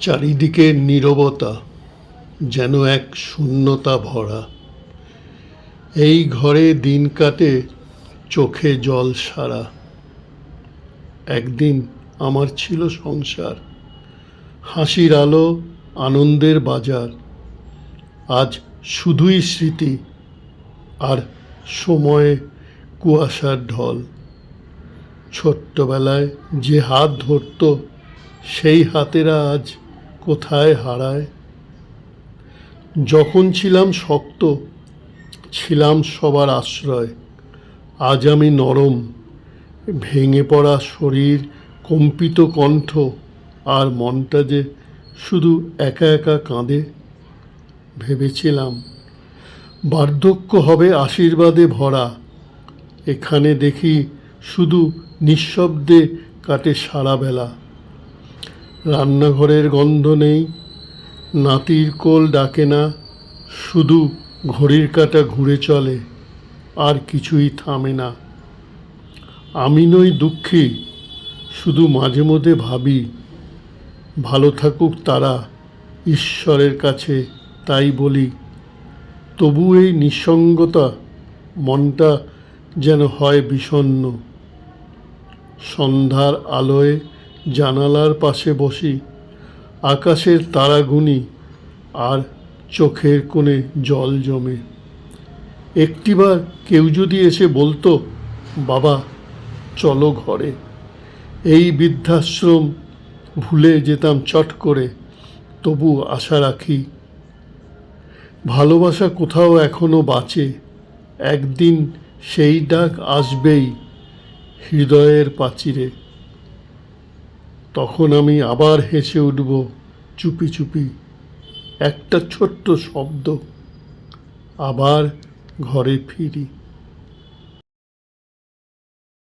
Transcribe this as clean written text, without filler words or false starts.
চারিদিকে নীরবতা, যেন এক শূন্যতা ভরা। এই ঘরে দিন কাটে চোখে জল সারা। একদিন আমার ছিল সংসার, হাসির আলো, আনন্দের বাজার। আজ শুধুই স্মৃতি আর সময়ে কুয়াশার ঢল। ছোট্টবেলায় যে হাত ধরত, সেই হাতেরা আজ কোথায় হারায়। যখন ছিলাম শক্ত, ছিলাম সবার আশ্রয়। আজ আমি নরম, ভেঙে পড়া শরীর, কম্পিত কণ্ঠ, আর মনটা যে শুধু একা একা কাঁদে। ভেবেছিলাম বার্ধক্য হবে আশীর্বাদে ভরা। এখানে দেখি শুধু নিঃশব্দে কাটে সারা বেলা। রান্নাঘরের গন্ধ নেই, নাতির কোল ডাকে না, শুধু ঘড়ির কাঁটা ঘুরে চলে, আর কিছুই থামে না। আমি নই দুঃখী, শুধু মাঝে মধ্যে ভাবি ভালো থাকুক তারা ঈশ্বরের কাছে, তাই বলি। তবু এই নিঃসঙ্গতা, মনটা যেন হয় বিষণ্ণ। সন্ধ্যার আলোয় জানালার পাশে বসি, আকাশের তারা গুনি, আর চোখের কোণে জল জমে। একটিবার কেউ যদি এসে বলতো, বাবা চলো ঘরে, এই বৃদ্ধাশ্রম ভুলে যেতাম চট করে। তবু আশা রাখি, ভালোবাসা কোথাও এখনো বাঁচে। একদিন সেই ডাক আসবেই হৃদয়ের পাচিরে। তখন আমি আবার হেসে উঠব চুপি চুপি, একটা ছোট্ট শব্দ, আবার ঘরে ফিরি।